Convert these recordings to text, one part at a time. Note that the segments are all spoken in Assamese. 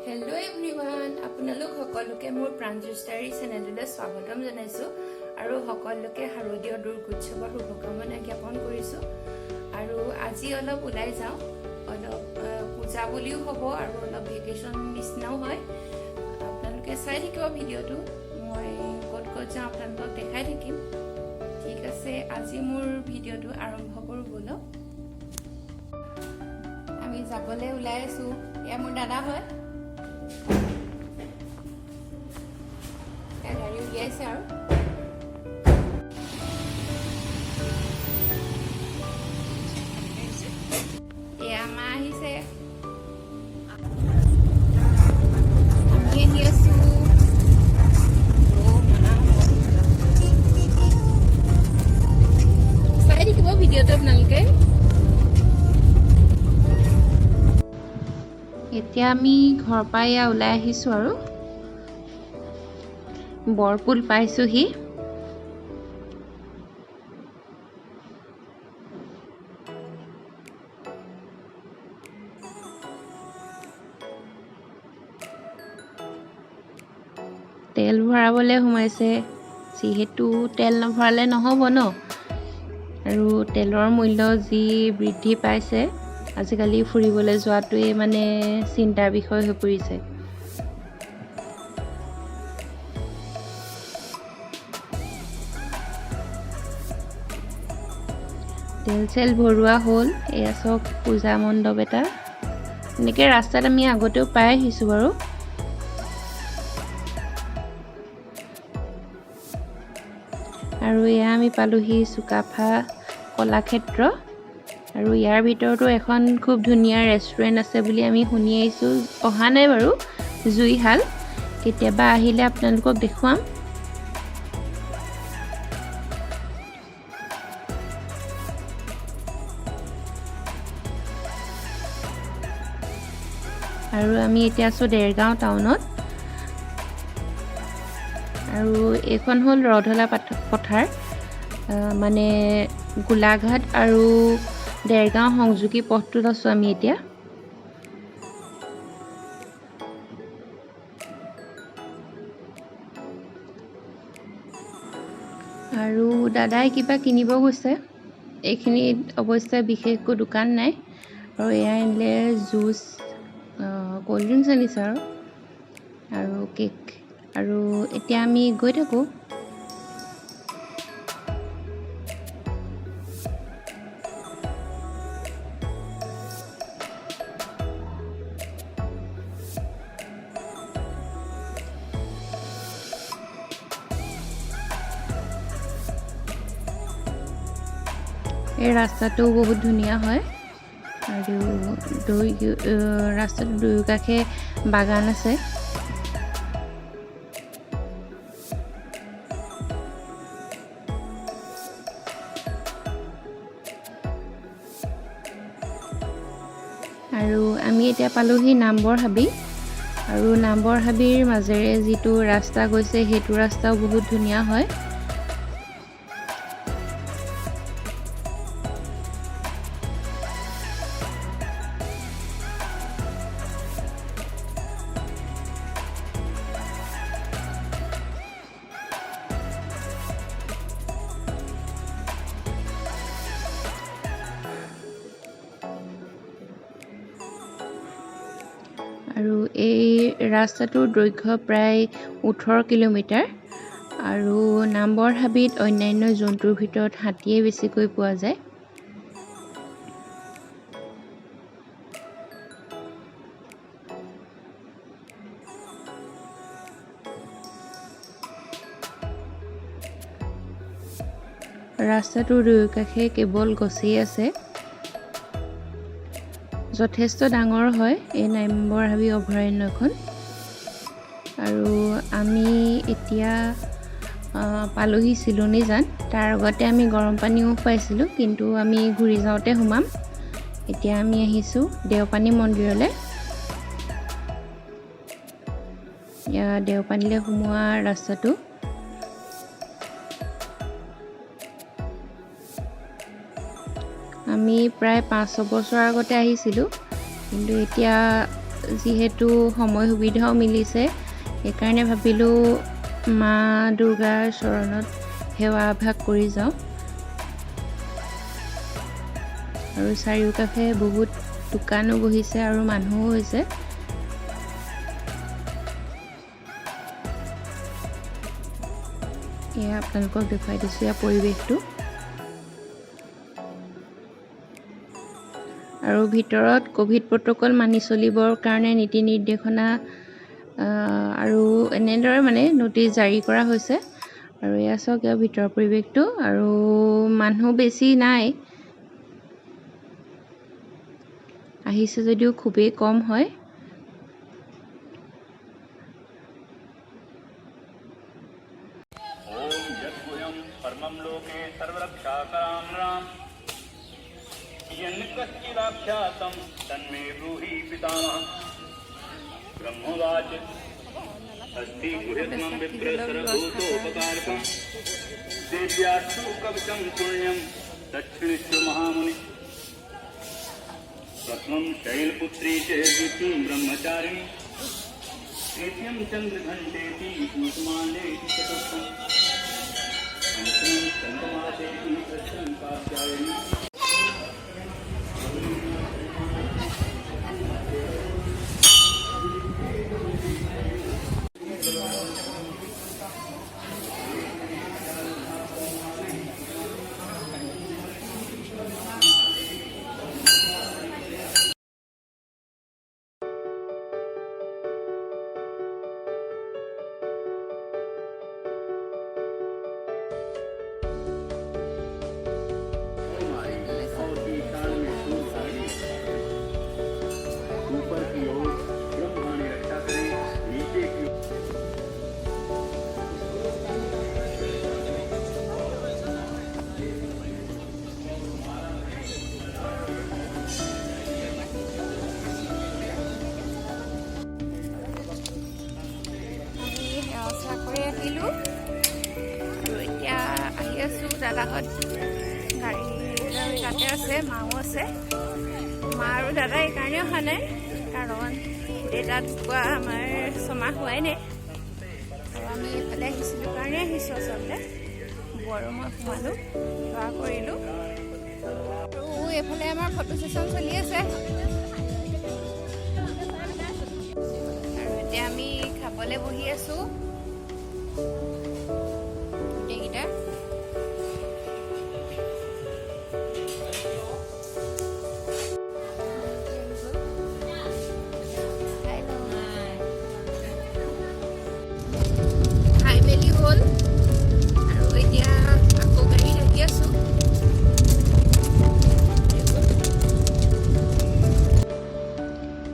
हेलो एवरीवन আপোনালোক সকলোকে মোৰ প্ৰাঞ্জুষ্টাৰী চেনেললৈ স্বাগতম জনাইছো আৰু সকলোকে শাৰদীয় দুৰ্গোৎসৱৰ শুভকামনা জ্ঞাপন কৰিছো আৰু আজি অলপ ওলাই যাও অলপ পূজা বুলিও হ'ব আৰু অলপ ভেকেশন নিচিনাও হয় আপোনালোকে চাই থাকিব ভিডিওটো মই ক'ত ক'ত যাওঁ আপোনালোকক দেখাই থাকিম ঠিক আছে আজি মোৰ ভিডিওটো আৰম্ভ কৰো বলো আমি যাবলৈ ওলাই আছো এয়া মোৰ দাদা হয় গাড়ী উলিয়াইছে আৰু এয়া মা আহিছে আমি আহি আছো চাই দেখিব ভিডিঅ'টো আপোনালোকে এতিয়া আমি ঘৰ পৰা ওলাই আহিছো আৰু বৰপুল পাইছোহি তেল ভৰাবলৈ সোমাইছে যিহেতু তেল নভৰালে নহ'ব ন আৰু তেলৰ মূল্য যি বৃদ্ধি পাইছে আজিকালি ফুৰিবলৈ যোৱাটোৱে মানে চিন্তাৰ বিষয় হৈ পৰিছে তেল চেল ভৰোৱা হ'ল এয়া চক পূজা মণ্ডপ এটা এনেকৈ ৰাস্তাত আমি আগতেও পাই আহিছোঁ বাৰু আৰু এয়া আমি পালোহি চুকাফা কলাক্ষেত্ৰ আৰু ইয়াৰ ভিতৰতো এখন খুব ধুনীয়া ৰেষ্টুৰেণ্ট আছে বুলি আমি শুনি আহিছোঁ অহা নাই বাৰু জুইহাল কেতিয়াবা আহিলে আপোনালোকক দেখুৱাম আৰু আমি এতিয়া আছো দেৰগাঁও টাউনত আৰু এইখন হ'ল ৰধলা পথাৰ মানে গোলাঘাট আৰু দেৰগাঁও সংযোগী পথটোত আছো আমি এতিয়া আৰু দাদাই কিবা কিনিব গৈছে এইখিনিত অৱশ্যে বিশেষ একো দোকান নাই আৰু এয়া আনিলে জুচ কোল্ড ড্ৰিংকছ আনিছে আৰু কেক আৰু এতিয়া আমি গৈ থাকোঁ এই ৰাস্তাটো বহুত ধুনীয়া হয় আৰু ৰাস্তাটোৰ দুয়োকাষে বাগান আছে আৰু আমি এতিয়া পালোহি নামবৰ হাবি আৰু নামবৰ হাবিৰ মাজেৰে যিটো ৰাস্তা গৈছে সেইটো ৰাস্তাও বহুত ধুনীয়া হয় আৰু এই ৰাস্তাটোৰ দৈৰ্ঘ্য প্ৰায় 18 কিলোমিটাৰ আৰু নামবৰ হাবিত অন্যান্য জন্তুৰ ভিতৰত হাতীয়ে বেছিকৈ পোৱা যায় ৰাস্তাটোৰ দুয়োকাষে কেৱল গছেই আছে যথেষ্ট ডাঙৰ হয় এই নামবৰ হাবি অভয়াৰণ্যখন আৰু আমি এতিয়া পালোহি চিলনী যান তাৰ আগতে আমি গৰম পানীও পাইছিলোঁ কিন্তু আমি ঘূৰি যাওঁতে সোমাম এতিয়া আমি আহিছোঁ দেওপানী মন্দিৰলৈ দেওপানীলৈ সোমোৱা ৰাস্তাটো আমি প্ৰায় 5 বছৰ আগতে আহিছিলোঁ কিন্তু এতিয়া যিহেতু সময় সুবিধাও মিলিছে সেইকাৰণে ভাবিলোঁ মা দুৰ্গাৰ চৰণত সেৱা আভাস কৰি যাওঁ। আৰু চাৰিওকাষে বহুত দোকানো বহিছে আৰু মানুহো হৈছে। এয়া আপোনালোকক দেখুৱাই দিছোঁ ইয়াৰ পৰিৱেশটো। আৰু ভিতৰত ক'ভিড প্ৰট'কল মানি চলিবৰ কাৰণে নীতি নিৰ্দেশনা আৰু এনেদৰে মানে নটিচ জাৰি কৰা হৈছে। আৰু এয়া চাওক ইয়াৰ ভিতৰৰ পৰিৱেশটো, আৰু মানুহ বেছি নাই, আহিছে যদিও খুবেই কম হয়। अस्ति गुह्यत्मं विप्रसर्वभूतोपकारकं देव्यास्तु कवचं पुण्यं दक्षिणेश्वर महामुनि प्रथमं शैलपुत्री च द्वितीयं ब्रह्मचारिणी तृतीयं चन्द्रघण्टेति कुसुमाण्डेति चतुर्थं पंचमं चन्द्रमासेति षष्ठं कात्यायनी। দাদাহঁত গাড়ী তাতে আছে, মাও আছে। মা আৰু দাদা এইকাৰণে অহা নাই কাৰণ দেউতা ঢুকুৱা আমাৰ 6 মাহ হোৱাই নাই। আৰু আমি এইফালে আহিছিলোঁ কাৰণে আহিছোঁ। আচলতে বৰ মই সোমালোঁ, সেৱা কৰিলোঁ। আৰু এইফালে আমাৰ ফটো ছেশ্যন চলি আছে। আৰু এতিয়া আমি খাবলৈ বহি আছোঁ গোটেইকেইটা।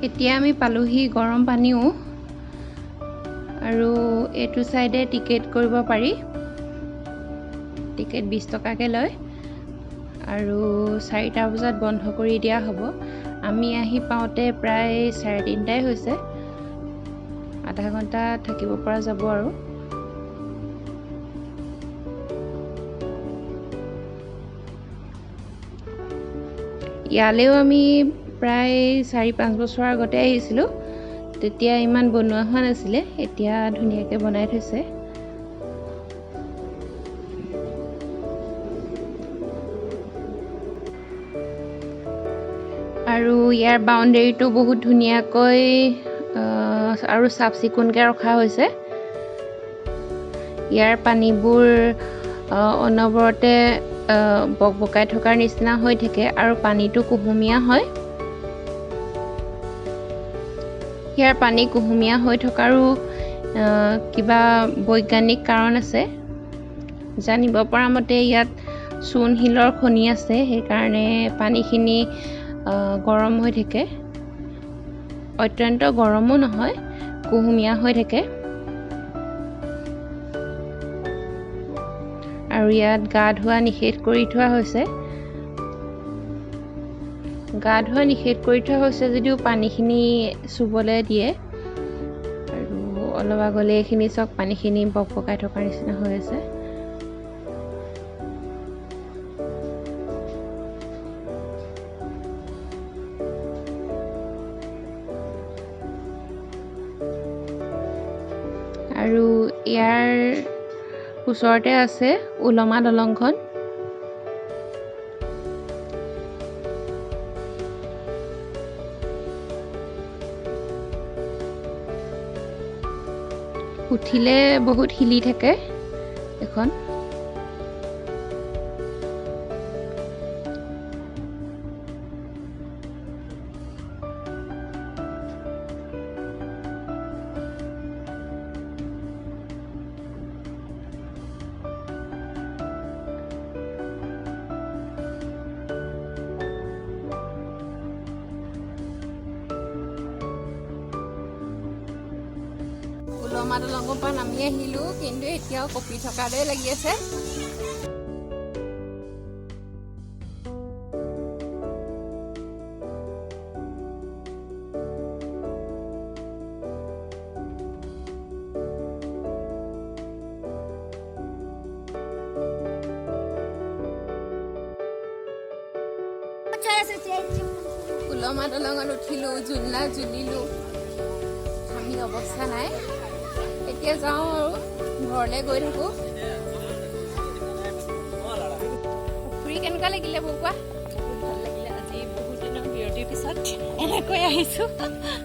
এতিয়া আমি পালোহি গৰম পানীও, আৰু এইটো চাইডে টিকেট কৰিব পাৰি। টিকেট 20 টকাকৈ লয় আৰু 4টা বজাত বন্ধ কৰি দিয়া হ'ব। আমি আহি পাওঁতে প্ৰায় 3:30টাই হৈছে। আধা ঘণ্টা থাকিব পৰা যাব। আৰু ইয়ালৈও আমি প্ৰায় 4-5 বছৰ আগতে আহিছিলোঁ। তেতিয়া ইমান বনোৱা হোৱা নাছিলে, এতিয়া ধুনীয়াকৈ বনাই থৈছে। আৰু ইয়াৰ বাউণ্ডেৰীটো বহুত ধুনীয়াকৈ আৰু চাফ চিকুণকৈ ৰখা হৈছে। ইয়াৰ পানীবোৰ অনবৰতে বকবকাই থকাৰ নিচিনা হৈ থাকে আৰু পানীটো কুহুমীয়া হয়। ইয়াৰ পানী কুহুমীয়া হৈ থকাৰো কিবা বৈজ্ঞানিক কাৰণ আছে। জানিব পৰা মতে ইয়াত চূণ শিলৰ খনি আছে, সেইকাৰণে পানীখিনি গৰম হৈ থাকে। অত্যন্ত গৰমো নহয়, কুহুমীয়া হৈ থাকে। আৰু ইয়াত গা ধোৱা নিষেধ কৰি থোৱা হৈছে। গা ধোৱা নিষেধ কৰি থোৱা হৈছে যদিও পানীখিনি চুবলৈ দিয়ে। আৰু অলপ আগলৈ এইখিনি চাওক, পানীখিনি বকবকাই থকাৰ নিচিনা হৈ আছে। আৰু ইয়াৰ ওচৰতে আছে উলমা দলংখন। উঠিলে বহুত হিলি থাকে এখন। উলমা দলঙৰ পৰা নামি আহিলো, কিন্তু এতিয়াও কঁপি থকাতে লাগি আছে। উলমা দলঙত উঠিলো, জুলনা জুলিলো, আমি অৱস্থা নাই। এতিয়া যাওঁ আৰু ঘৰলৈ গৈ থাকো। ফুৰি কেনেকুৱা লাগিলে বৌকুৱা? বহুত ভাল লাগিলে। আজি বহুত দিনৰ বিৰতিৰ পিছত এনেকৈ আহিছো,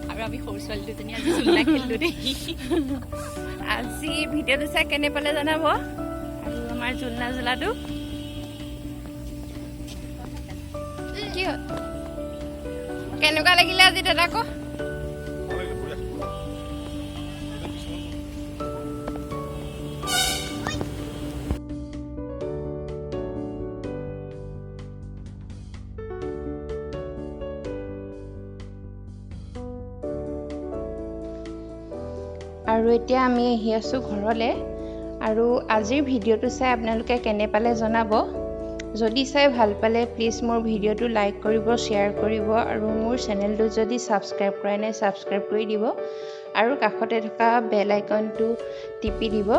আৰু আমি সৰু ছোৱালী দুজনী আজি জুলনা খেলিলো দেই। আজি ভিডিঅ'টো চাই কেনে পালে জনাব, আৰু আমাৰ জুলনা জোলাটো কি হ'ল, কেনেকুৱা লাগিলে আজি দাদাকো? আৰু এতিয়া আমি আহি আছোঁ ঘৰলৈ। আৰু আজিৰ ভিডিঅ'টো চাই আপোনালোকে কেনে পালে জনাব। যদি চাই ভাল পালে প্লিজ মোৰ ভিডিঅ'টো লাইক কৰিব, শ্বেয়াৰ কৰিব, আৰু মোৰ চেনেলটো যদি ছাবস্ক্ৰাইব কৰা নাই ছাবস্ক্ৰাইব কৰি দিব, আৰু কাষতে থকা বেল আইকনটো টিপি দিব।